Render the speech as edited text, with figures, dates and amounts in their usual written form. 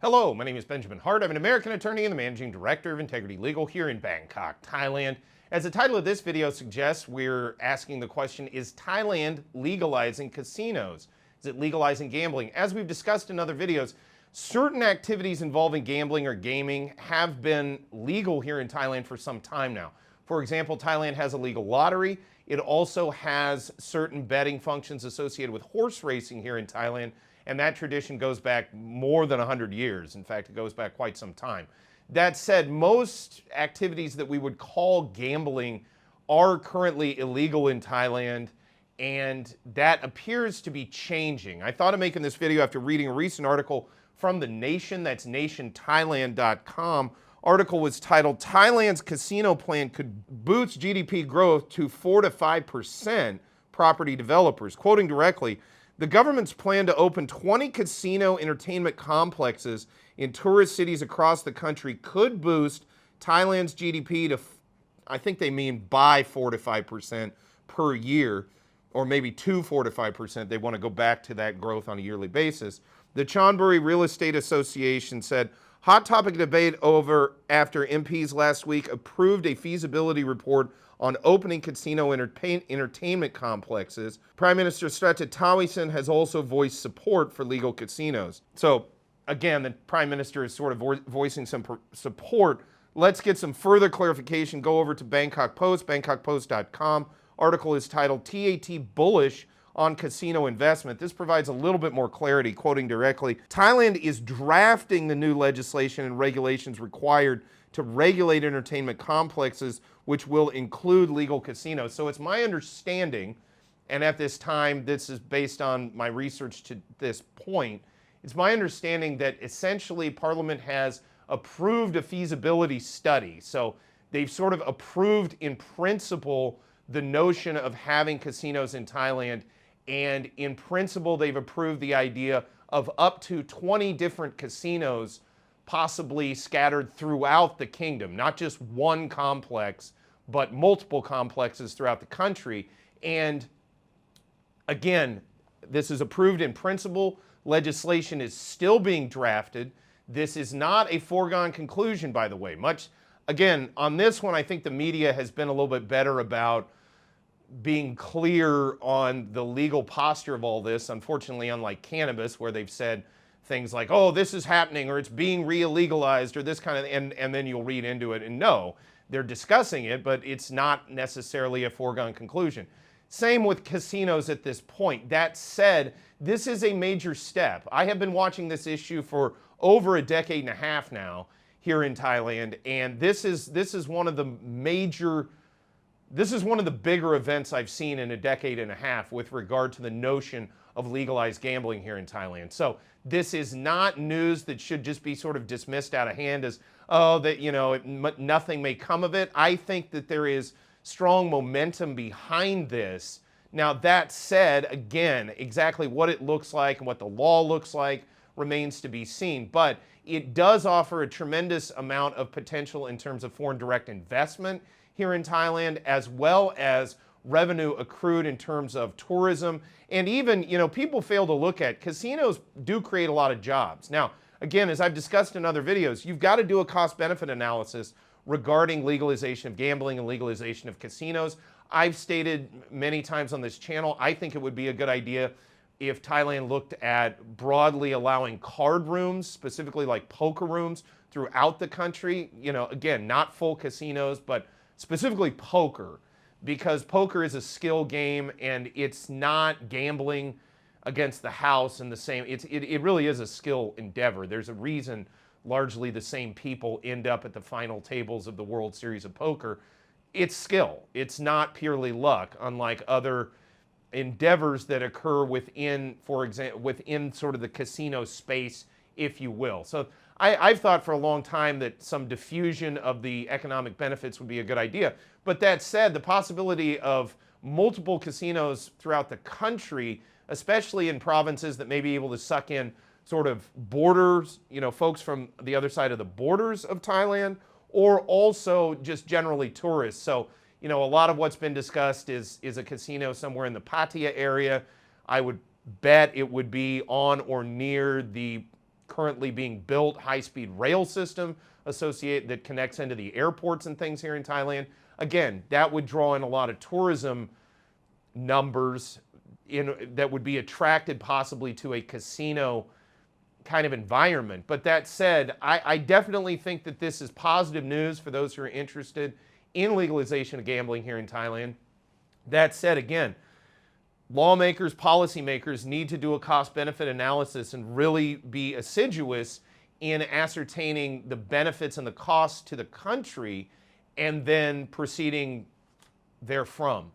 Hello, my name is Benjamin Hart. I'm an American attorney and the managing director of Integrity Legal here in Bangkok, Thailand. As the title of this video suggests, we're asking the question, is Thailand legalizing casinos? Is it legalizing gambling? As we've discussed in other videos, certain activities involving gambling or gaming have been legal here in Thailand for some time now. For example, Thailand has a legal lottery. It also has certain betting functions associated with horse racing here in Thailand. And that tradition goes back more than 100 years. In fact, it goes back quite some time. That said, most activities that we would call gambling are currently illegal in Thailand, and that appears to be changing. I thought of making this video after reading a recent article from The Nation, that's nationthailand.com. Article was titled, Thailand's Casino Plan Could Boost GDP Growth to 4 to 5%, Property Developers. Quoting directly, the government's plan to open 20 casino entertainment complexes in tourist cities across the country could boost Thailand's GDP to, I think they mean by 4 to 5% per year, or maybe to 4 to 5%. They want to go back to that growth on a yearly basis. The Chonburi Real Estate Association said, hot topic debate over after MPs last week approved a feasibility report on opening casino entertainment complexes. Prime Minister Srettha Thavisin has also voiced support for legal casinos. So again, the Prime Minister is sort of voicing some support. Let's get some further clarification. Go over to Bangkok Post, bangkokpost.com. Article is titled TAT Bullish on Casino Investment. This provides a little bit more clarity, quoting directly. Thailand is drafting the new legislation and regulations required to regulate entertainment complexes, which will include legal casinos. So it's my understanding, and at this time, this is based on my research to this point, it's my understanding that essentially Parliament has approved a feasibility study. So they've sort of approved in principle the notion of having casinos in Thailand, and in principle they've approved the idea of up to 20 different casinos possibly scattered throughout the kingdom, not just one complex, but multiple complexes throughout the country. And again, this is approved in principle. Legislation is still being drafted. This is not a foregone conclusion, by the way. Again, on this one, I think the media has been a little bit better about being clear on the legal posture of all this. Unfortunately, unlike cannabis, where they've said things like, oh, this is happening, or it's being re-legalized, or this kind of, and then you'll read into it, and no, they're discussing it, but it's not necessarily a foregone conclusion. Same with casinos at this point. That said, this is a major step. I have been watching this issue for over a decade and a half now here in Thailand, and this is one of the bigger events I've seen in a decade and a half with regard to the notion of legalized gambling here in Thailand. So this is not news that should just be sort of dismissed out of hand as, oh, that, you know, nothing may come of it. I think that there is strong momentum behind this. Now, that said, again, exactly what it looks like and what the law looks like remains to be seen. But it does offer a tremendous amount of potential in terms of foreign direct investment here in Thailand, as well as revenue accrued in terms of tourism. And even, you know, people fail to look at casinos do create a lot of jobs. Now, again, as I've discussed in other videos, you've got to do a cost-benefit analysis regarding legalization of gambling and legalization of casinos. I've stated many times on this channel, I think it would be a good idea if Thailand looked at broadly allowing card rooms, specifically like poker rooms, throughout the country. You know, again, not full casinos, but specifically poker, because poker is a skill game and it's not gambling against the house in the same, it really is a skill endeavor. There's a reason largely the same people end up at the final tables of the World Series of Poker. It's skill. It's not purely luck, unlike other endeavors that occur within, for example, within sort of the casino space, if you will. So I've thought for a long time that some diffusion of the economic benefits would be a good idea. But that said, the possibility of multiple casinos throughout the country, especially in provinces that may be able to suck in sort of borders, you know, folks from the other side of the borders of Thailand, or also just generally tourists. So, you know, a lot of what's been discussed is a casino somewhere in the Pattaya area. I would bet it would be on or near the currently being built high-speed rail system associated that connects into the airports and things here in Thailand. Again, that would draw in a lot of tourism numbers that would be attracted possibly to a casino kind of environment. But that said, I definitely think that this is positive news for those who are interested in legalization of gambling here in Thailand. That said, again, lawmakers, policymakers need to do a cost-benefit analysis and really be assiduous in ascertaining the benefits and the costs to the country and then proceeding therefrom.